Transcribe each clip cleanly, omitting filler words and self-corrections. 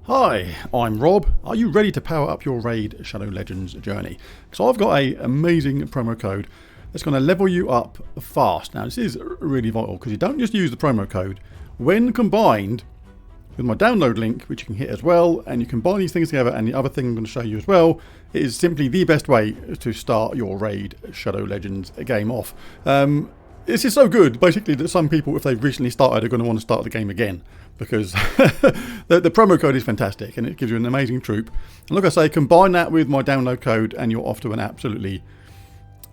Hi, I'm Rob. Are you ready to power up your Raid Shadow Legends journey? So I've got an amazing promo code that's going to level you up fast. Now this is really vital because you don't just use the promo code. When combined with my download link, which you can hit as well, and you combine these things together, and the other thing I'm going to show you as well, it is simply the best way to start your Raid Shadow Legends game off. This is so good, basically, that some people, if they've recently started, are going to want to start the game again. Because the promo code is fantastic and it gives you an amazing troop. And like I say, combine that with my download code and you're off to an absolutely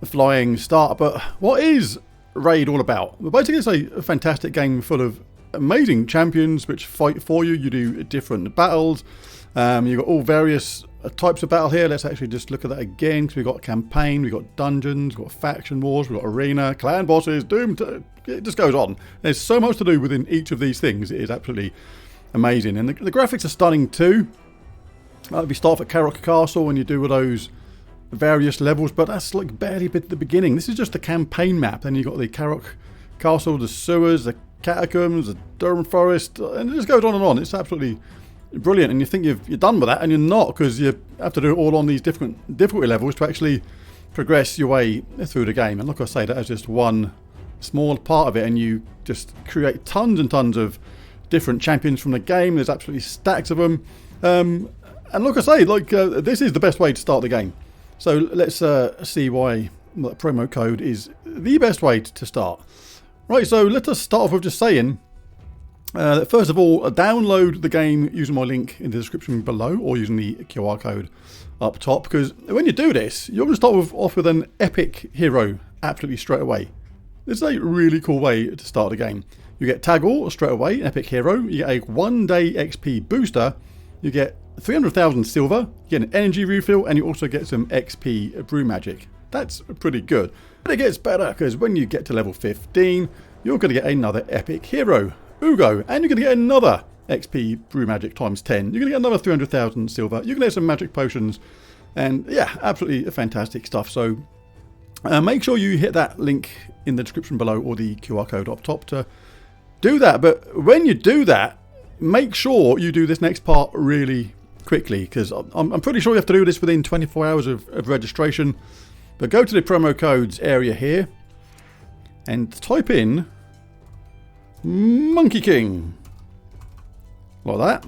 flying start. But what is Raid all about? Well, basically it's a fantastic game full of amazing champions which fight for you. You do different battles. You've got all various types of battle here. Let's actually just look at that again, because we've got campaign, we've got dungeons, we've got faction wars, we've got arena, clan bosses, doom, it just goes on. There's so much to do within each of these things. It is absolutely amazing, and the graphics are stunning too. If you start at Karok Castle and you do all those various levels, but that's like barely at the beginning. This is just the campaign map. Then you've got the Karok Castle, the sewers, the catacombs, the Durham Forest, and it just goes on and on. It's absolutely brilliant, and you think you're done with that, and you're not, because you have to do it all on these different difficulty levels to actually progress your way through the game. And like I say, that is just one small part of it, and you just create tons and tons of different champions from the game. There's absolutely stacks of them, and like I say, this is the best way to start the game. So let's see why the promo code is the best way to start. Right, so let us start off with just saying first of all, download the game using my link in the description below, or using the QR code up top, because when you do this, you're going to start off with an epic hero absolutely straight away. This is a really cool way to start the game. You get Tag All straight away, an epic hero. You get a 1-day XP booster. You get 300,000 silver. You get an energy refill, and you also get some XP brew magic. That's pretty good. But it gets better, because when you get to level 15, you're going to get another epic hero, Ugo, and you're going to get another XP brew magic times 10. You're going to get another 300,000 silver. You're going to get some magic potions, and yeah, absolutely fantastic stuff. So make sure you hit that link in the description below, or the QR code up top, to do that. But when you do that, make sure you do this next part really quickly, because I'm pretty sure you have to do this within 24 hours of registration. But go to the promo codes area here and type in Monkey King, like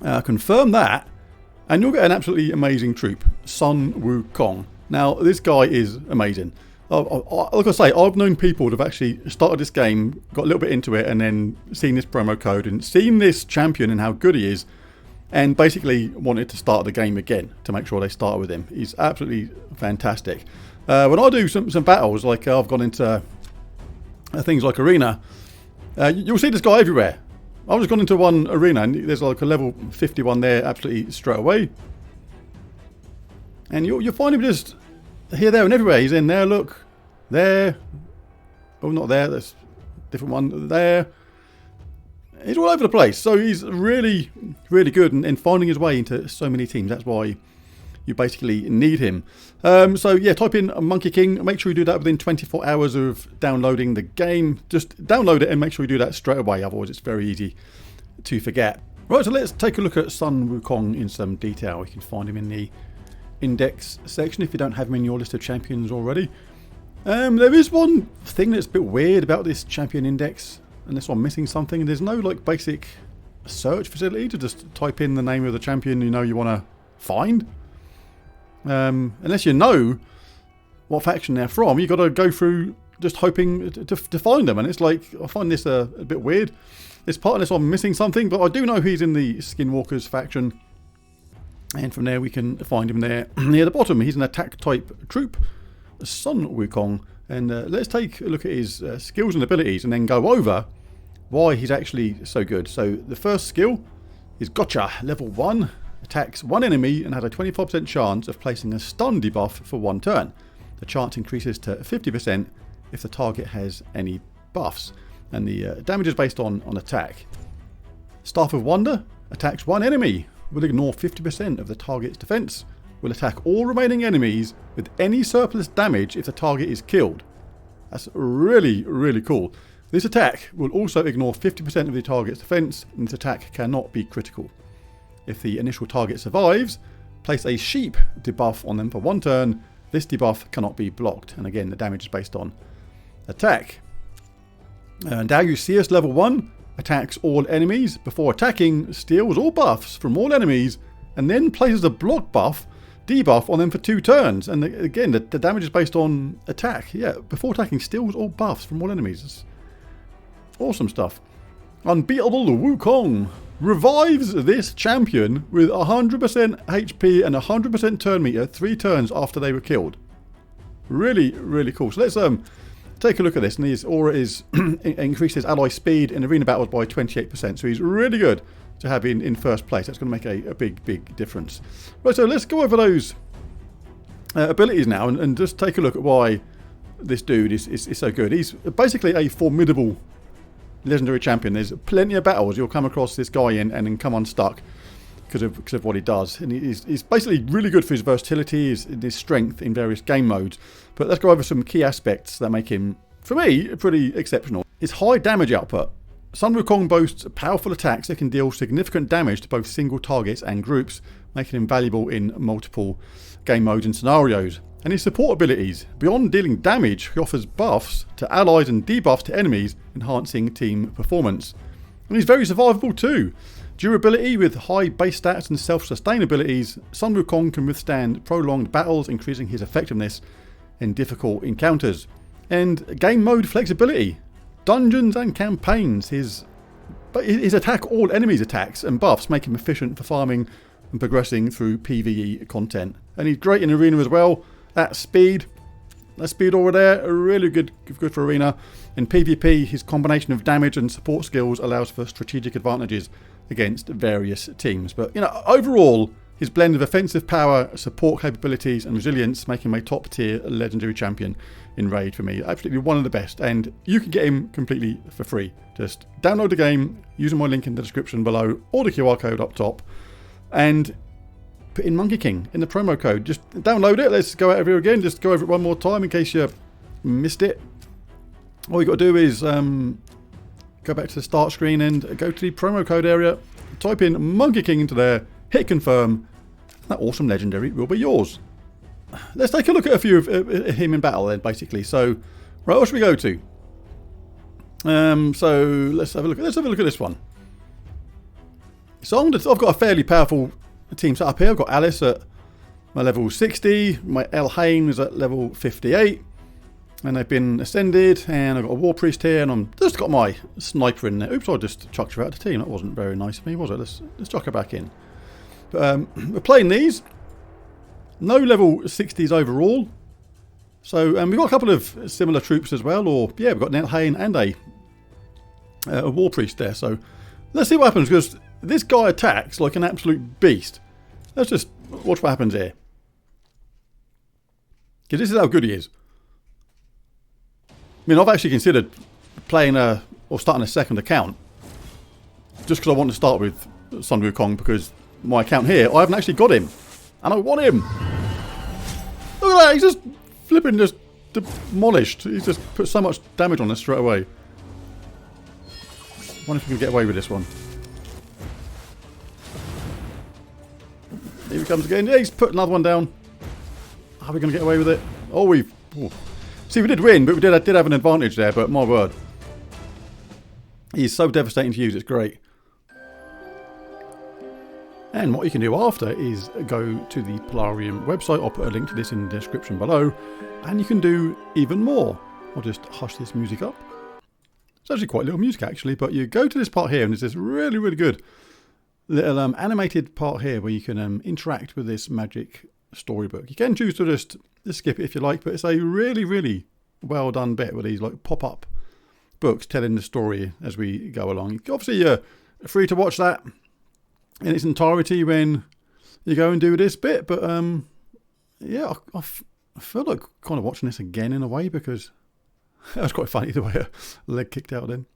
that. Confirm that, and you'll get an absolutely amazing troop, Sun Wukong. Now this guy is amazing. Like I say, I've known people that have actually started this game, got a little bit into it, and then seen this promo code and seen this champion and how good he is, and basically wanted to start the game again to make sure they start with him. He's absolutely fantastic. When I do some battles, like I've gone into things like arena, you'll see this guy everywhere. I've just gone into one arena and there's like a level 51 there absolutely straight away. And you'll find him just here, there and everywhere. He's in there, look. There. Oh, not there. That's a different one. There. He's all over the place. So he's really, really good in finding his way into so many teams. That's why you basically need him. So yeah, type in Monkey King. Make sure you do that within 24 hours of downloading the game. Just download it and make sure you do that straight away. Otherwise, it's very easy to forget. Right, so let's take a look at Sun Wukong in some detail. You can find him in the index section if you don't have him in your list of champions already. There is one thing that's a bit weird about this champion index, unless I'm missing something. There's no like basic search facility to just type in the name of the champion you know you want to find. Unless you know what faction they're from, you got to go through just hoping to find them, and it's like, I find this a bit weird. It's part unless I'm missing something, but I do know he's in the Skinwalkers faction, and from there we can find him there near the bottom. He's an attack type troop, Sun Wukong, and let's take a look at his skills and abilities and then go over why he's actually so good. So the first skill is Gotcha, level 1. Attacks one enemy and has a 25% chance of placing a stun debuff for 1 turn. The chance increases to 50% if the target has any buffs, and the damage is based on attack. Staff of Wonder attacks one enemy, will ignore 50% of the target's defense, will attack all remaining enemies with any surplus damage if the target is killed. That's really, really cool. This attack will also ignore 50% of the target's defense, and this attack cannot be critical. If the initial target survives, place a sheep debuff on them for 1 turn. This debuff cannot be blocked. And again, the damage is based on attack. Now you CS level 1 attacks all enemies. Before attacking, steals all buffs from all enemies and then places a block buff, debuff on them for 2 turns. And again, the damage is based on attack. Yeah, before attacking, steals all buffs from all enemies. It's awesome stuff. Unbeatable Wukong revives this champion with 100% HP and 100% turn meter 3 turns after they were killed. Really, really cool. So let's take a look at this. And his aura is increases ally speed in arena battles by 28%. So he's really good to have in first place. That's going to make a big, big difference. Right, so let's go over those abilities now and just take a look at why this dude is so good. He's basically a formidable legendary champion. There's plenty of battles you'll come across this guy in and then come unstuck because of what he does. And he's basically really good for his versatility, his strength in various game modes. But let's go over some key aspects that make him, for me, pretty exceptional. His high damage output. Sun Wukong boasts powerful attacks that can deal significant damage to both single targets and groups, making him valuable in multiple game modes and scenarios. And his support abilities. Beyond dealing damage, he offers buffs to allies and debuffs to enemies, enhancing team performance. And he's very survivable too. Durability with high base stats and self-sustain abilities, Sun Wukong can withstand prolonged battles, increasing his effectiveness in difficult encounters. And game mode flexibility. Dungeons and campaigns. His attack all enemies' attacks and buffs make him efficient for farming and progressing through PvE content. And he's great in arena as well. That speed over there, really good for arena. In PvP, his combination of damage and support skills allows for strategic advantages against various teams. But you know, overall, his blend of offensive power, support capabilities, and resilience make him a top-tier legendary champion in Raid for me. Absolutely one of the best, and you can get him completely for free. Just download the game using my link in the description below or the QR code up top, and put in Monkey King in the promo code. Just download it. Let's go over here again. Just go over it one more time in case you missed it. All you got to do is go back to the start screen and go to the promo code area. Type in Monkey King into there. Hit confirm. That awesome legendary will be yours. Let's take a look at a few of him in battle then, basically. So, right, what should we go to? So let's have a look. Let's have a look at this one. So I've got a fairly powerful team set up here. I've got Alice at my level 60. My El Hain is at level 58. And they've been ascended. And I've got a War Priest here. And I've just got my Sniper in there. Oops, I just chucked her out of the team. That wasn't very nice of me, was it? Let's chuck her back in. But we're playing these. No level 60s overall. So we've got a couple of similar troops as well. Or, yeah, we've got an El Hain and a War Priest there. So let's see what happens, because this guy attacks like an absolute beast. Let's just watch what happens here. Because this is how good he is. I mean, I've actually considered playing or starting a second account. Just because I want to start with Sun Wukong, because my account here, I haven't actually got him. And I want him. Look at that, he's just flipping, just demolished. He's just put so much damage on us straight away. I wonder if we can get away with this one. Here he comes again. Yeah, he's put another one down. Are we going to get away with it? Oh, we've... Oh. See, we did win, but we did have an advantage there, but my word. He's so devastating to use, it's great. And what you can do after is go to the Polarium website. I'll put a link to this in the description below. And you can do even more. I'll just hush this music up. It's actually quite little music, actually. But you go to this part here, and there's this really, really good little animated part here where you can interact with this magic storybook. You can choose to just skip it if you like, but it's a really, really well done bit with these like pop-up books telling the story as we go along. Obviously, you're free to watch that in its entirety when you go and do this bit, but yeah, I feel like kind of watching this again in a way, because that was quite funny the way a leg kicked out then.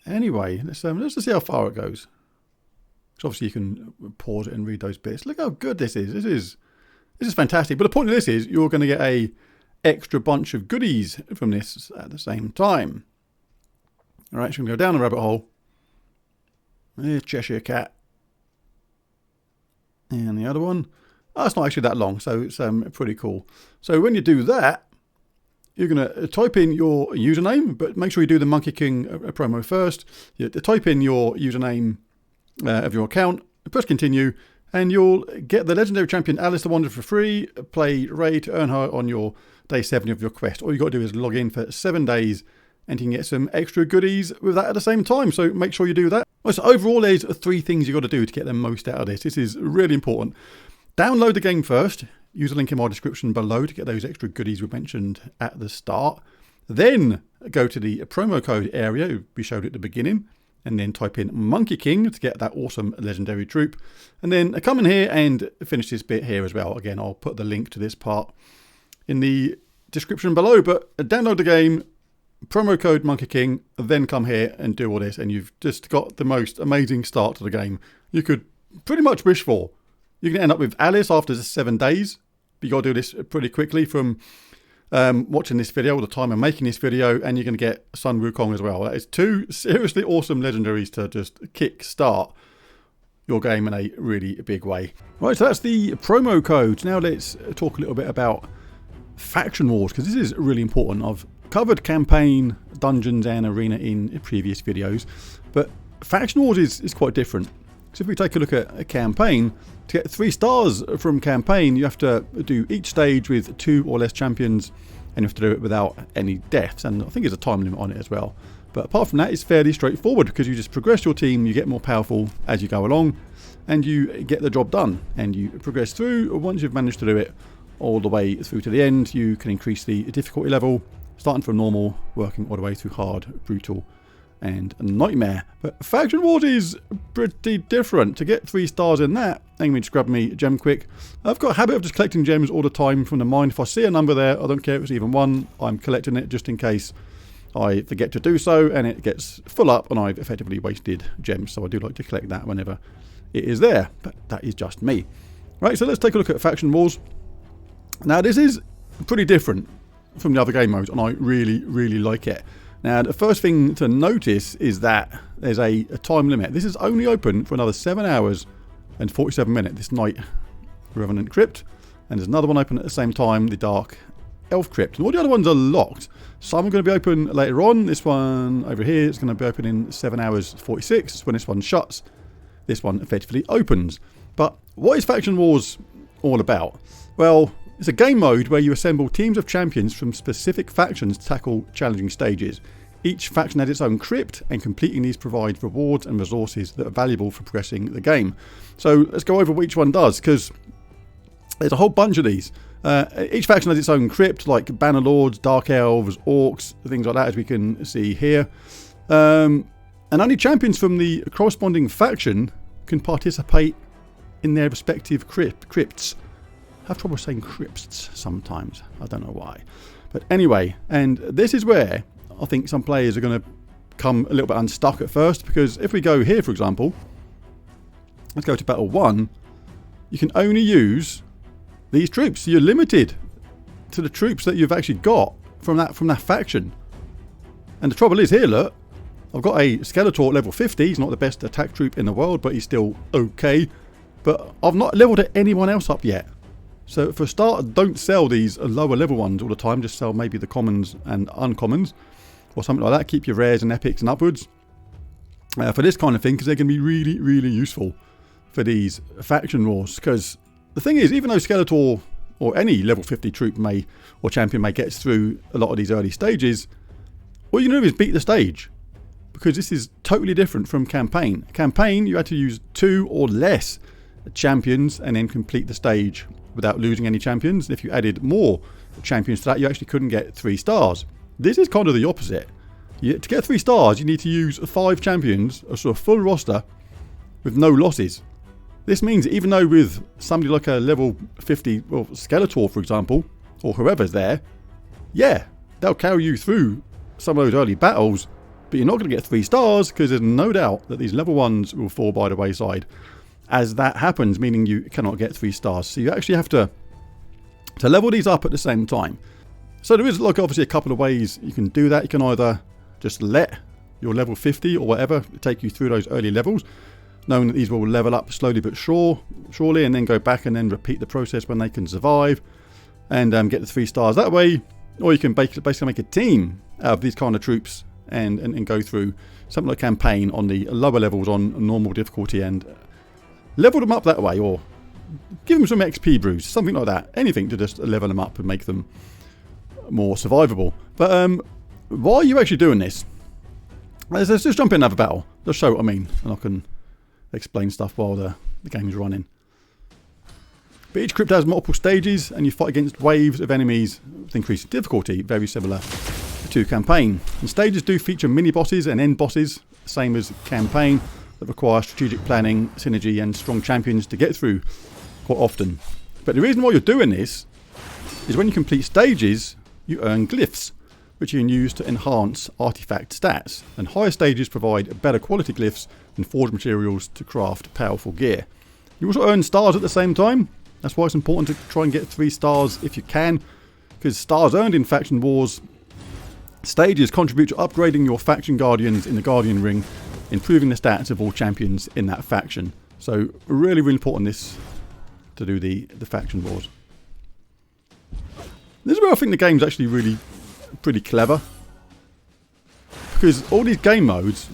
Anyway, let's just see how far it goes. So obviously you can pause it and read those bits. Look how good this is. This is fantastic. But the point of this is you're going to get a extra bunch of goodies from this at the same time. All right, so I'm going to go down the rabbit hole. Here's Cheshire Cat. And the other one, oh, it's not actually that long, so it's pretty cool. So when you do that, you're going to type in your username, but make sure you do the Monkey King promo first. You type in your username of your account, press continue, and you'll get the legendary champion Alice the Wanderer for free. Play raid to earn her on your day 7 of your quest. All you got to do is log in for 7 days, and you can get some extra goodies with that at the same time. So make sure you do that. So overall, there's 3 things you got to do to get the most out of this. This is really important. Download the game first. Use the link in my description below to get those extra goodies we mentioned at the start. Then go to the promo code area we showed at the beginning, and then type in Monkey King to get that awesome legendary troop. And then come in here and finish this bit here as well. Again, I'll put the link to this part in the description below. But download the game, promo code Monkey King, then come here and do all this, and you've just got the most amazing start to the game you could pretty much wish for. You can end up with Alice after 7 days. But you got to do this pretty quickly from watching this video all the time and making this video, and you're going to get Sun Wukong as well. That is 2 seriously awesome legendaries to just kick start your game in a really big way. Right, so that's the promo codes. Now let's talk a little bit about faction wars, because this is really important. I've covered campaign, dungeons and arena in previous videos, but faction wars is quite different. So if we take a look at a campaign, to get 3 stars from campaign, you have to do each stage with 2 or less champions, and you have to do it without any deaths, and I think there's a time limit on it as well. But apart from that, it's fairly straightforward, because you just progress your team, you get more powerful as you go along, and you get the job done, and you progress through. Once you've managed to do it all the way through to the end, you can increase the difficulty level, starting from normal, working all the way through hard, brutal, and nightmare. But faction wars is pretty different. To get 3 stars in that, let me just grab me gem quick. I've got a habit of just collecting gems all the time from the mine. If I see a number there, I don't care if it's even 1, I'm collecting it just in case I forget to do so and it gets full up and I've effectively wasted gems. So I do like to collect that whenever it is there, but that is just me. Right, so let's take a look at faction wars. Now this is pretty different from the other game modes, and I really like it. Now, the first thing to notice is that there's a time limit. This is only open for another 7 hours and 47 minutes, this Night Revenant Crypt. And there's another one open at the same time, the Dark Elf Crypt. And all the other ones are locked. Some are going to be open later on. This one over here is going to be open in 7 hours 46. When this one shuts, this one effectively opens. But what is Faction Wars all about? Well, it's a game mode where you assemble teams of champions from specific factions to tackle challenging stages. Each faction has its own crypt, and completing these provides rewards and resources that are valuable for progressing the game. So let's go over what each one does, because there's a whole bunch of these. Each faction has its own crypt, like Bannerlords, Dark Elves, Orcs, things like that, as we can see here. And only champions from the corresponding faction can participate in their respective crypts. I have trouble saying crypts sometimes. I don't know why. But anyway, and this is where I think some players are going to come a little bit unstuck at first, because if we go here, for example, let's go to Battle 1, you can only use these troops. So you're limited to the troops that you've actually got from that faction. And the trouble is here, look, I've got a Skeletor at level 50. He's not the best attack troop in the world, but he's still okay. But I've not leveled anyone else up yet. So for a start, don't sell these lower level ones all the time. Just sell maybe the commons and uncommons or something like that. Keep your rares and epics and upwards for this kind of thing, because they're going to be really useful for these faction wars. Because the thing is, even though Skeletor or any level 50 troop or champion may get through a lot of these early stages, all you can do is beat the stage. Because this is totally different from campaign. Campaign, you had to use 2 or less champions and then complete the stage without losing any champions. If you added more champions to that, you actually couldn't get 3 stars. This is kind of the opposite. To get 3 stars, you need to use 5 champions, a sort of full roster, with no losses. This means that even though with somebody like a level 50, well, Skeletor, for example, or whoever's there, yeah, they'll carry you through some of those early battles, but you're not going to get 3 stars, because there's no doubt that these level 1s will fall by the wayside as that happens, meaning you cannot get 3 stars. So you actually have to level these up at the same time. So there is, like, obviously a couple of ways you can do that. You can either just let your level 50 or whatever take you through those early levels. knowing that these will level up slowly but surely, and then go back and then repeat the process when they can survive and get the 3 stars that way. Or you can basically make a team out of these kind of troops and go through something like campaign on the lower levels on normal difficulty and level them up that way, or give them some XP brews, something like that. Anything to just level them up and make them more survivable. But why are you actually doing this? Let's just jump in and have a battle. Just show what I mean, and I can explain stuff while the game is running. But each crypt has multiple stages, and you fight against waves of enemies with increasing difficulty, very similar to campaign. And stages do feature mini-bosses and end-bosses, same as campaign, that require strategic planning, synergy, and strong champions to get through quite often. But the reason why you're doing this is when you complete stages, you earn glyphs, which you can use to enhance artifact stats, and higher stages provide better quality glyphs and forged materials to craft powerful gear. You also earn stars at the same time. That's why it's important to try and get 3 stars if you can, because stars earned in Faction Wars stages contribute to upgrading your faction guardians in the Guardian Ring, improving the stats of all champions in that faction. So really, really important this to do the Faction Wars. This is where I think the game's actually really pretty clever, because all these game modes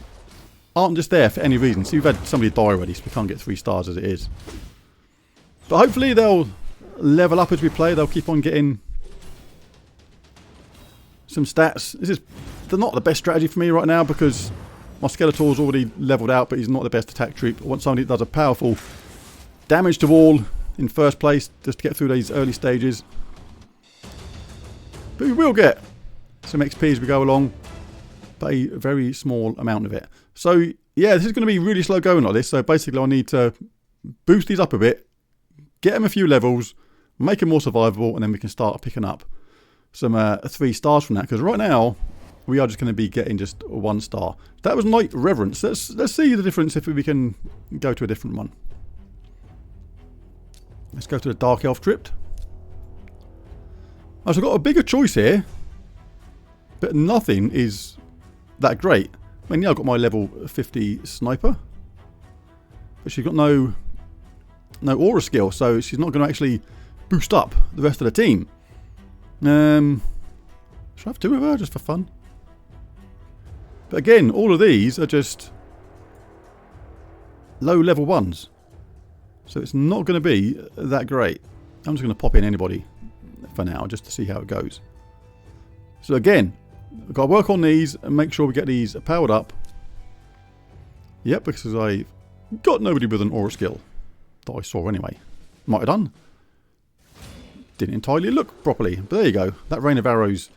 aren't just there for any reason. So you've had somebody die already, so we can't get 3 stars as it is. But hopefully they'll level up as we play. They'll keep on getting some stats. They're not the best strategy for me right now, because my Skeletor's already leveled out, but he's not the best attack troop. I want somebody that does a powerful damage to all in first place, just to get through these early stages. But we will get some XP as we go along, but a very small amount of it. So yeah, this is going to be really slow going like this. So basically I need to boost these up a bit, get them a few levels, make them more survivable, and then we can start picking up some 3 stars from that. Because right now we are just going to be getting just 1 star. That was Knight Reverence. Let's see the difference if we can go to a different one. Let's go to the Dark Elf Crypt. So I've got a bigger choice here, but nothing is that great. I mean, yeah, I've got my level 50 sniper, but she's got no aura skill, so she's not going to actually boost up the rest of the team. Should I have 2 of her just for fun? But again, all of these are just low level ones, so it's not going to be that great. I'm just going to pop in anybody for now, just to see how it goes. So again, we've got to work on these and make sure we get these powered up. Yep, because I've got nobody with an aura skill that I saw anyway. Might have done. Didn't entirely look properly, but there you go. That rain of arrows.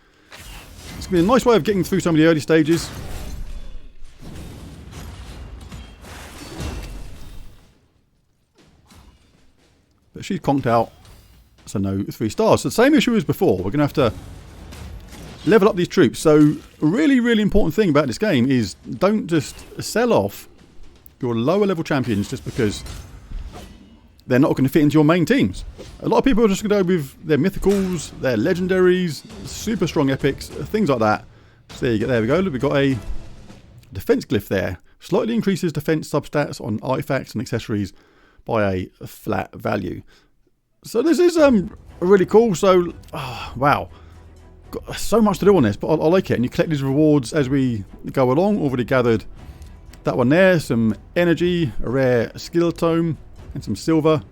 It's going to be a nice way of getting through some of the early stages. But she's conked out, so no 3 stars. So the same issue as before. We're going to have to level up these troops. So a really, really important thing about this game is don't just sell off your lower level champions just because they're not going to fit into your main teams. A lot of people are just going to go with their mythicals, their legendaries, super strong epics, things like that. So there you go. There we go. Look, we've got a defense glyph there. Slightly increases defense substats on artifacts and accessories by a flat value. So this is really cool. So, wow. Got so much to do on this, but I like it. And you collect these rewards as we go along. Already gathered that one there. Some energy, a rare skill tome, and some silver.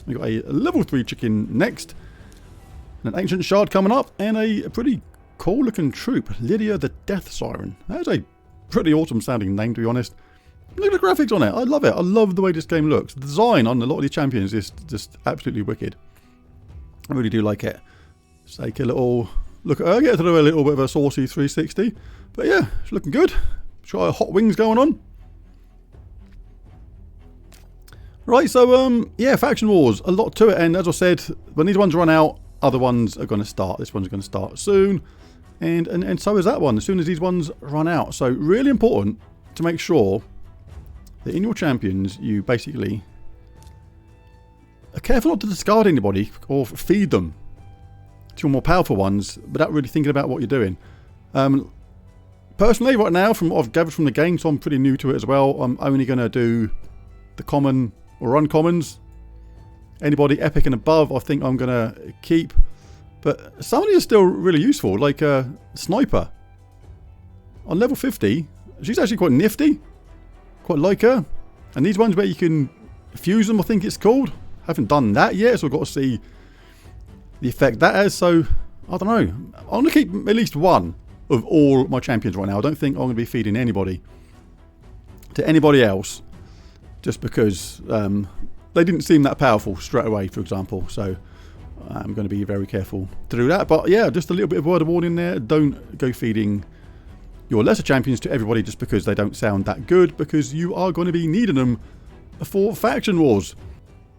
We've got a level 3 chicken next. An ancient shard coming up. And a pretty cool looking troop. Lydia the Death Siren. That's a pretty awesome sounding name, to be honest. Look at the graphics on it. I love it. I love the way this game looks. The design on a lot of these champions is just absolutely wicked. I really do like it. Let's take a little look at her. Get to do a little bit of a saucy 360. But yeah, it's looking good. She's got hot wings going on. Right, so yeah, Faction Wars. A lot to it. And as I said, when these ones run out, other ones are going to start. This one's going to start soon. And so is that one. As soon as these ones run out. So really important to make sure that in your champions, you basically are careful not to discard anybody or feed them to your more powerful ones without really thinking about what you're doing. Personally, right now, from what I've gathered from the game, so I'm pretty new to it as well, I'm only going to do the common or uncommons. Anybody epic and above, I think I'm going to keep. But some of these are still really useful, like Sniper. On level 50, she's actually quite nifty. Quite like her. And these ones where you can fuse them, I think it's called. Haven't done that yet, so I've got to see the effect that has. So, I don't know. I'm going to keep at least one of all my champions right now. I don't think I'm going to be feeding anybody to anybody else just because they didn't seem that powerful straight away, for example. So I'm going to be very careful to do that. But yeah, just a little bit of word of warning there. Don't go feeding your lesser champions to everybody just because they don't sound that good, because you are going to be needing them for faction wars.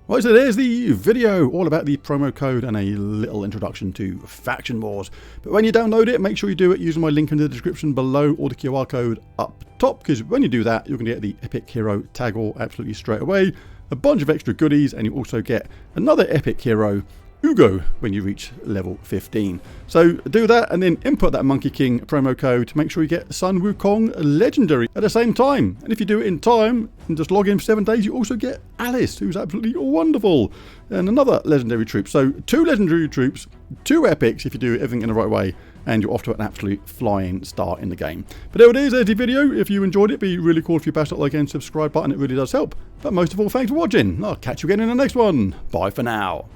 Right, so there's the video all about the promo code and a little introduction to Faction Wars. But when you download it, make sure you do it using my link in the description below or the QR code up top, because when you do that, you're going to get the Epic Hero tag all absolutely straight away, a bunch of extra goodies, and you also get another Epic Hero, Ugo, when you reach level 15. So do that and then input that Monkey King promo code to make sure you get Sun Wukong Legendary at the same time. And if you do it in time and just log in for 7 days, you also get Alice, who's absolutely wonderful, and another legendary troop. So 2 legendary troops, 2 epics if you do everything in the right way, and you're off to an absolute flying start in the game. But there it is, there's the video. If you enjoyed it, it'd be really cool if you bash that like and subscribe button. It really does help. But most of all, thanks for watching. I'll catch you again in the next one. Bye for now.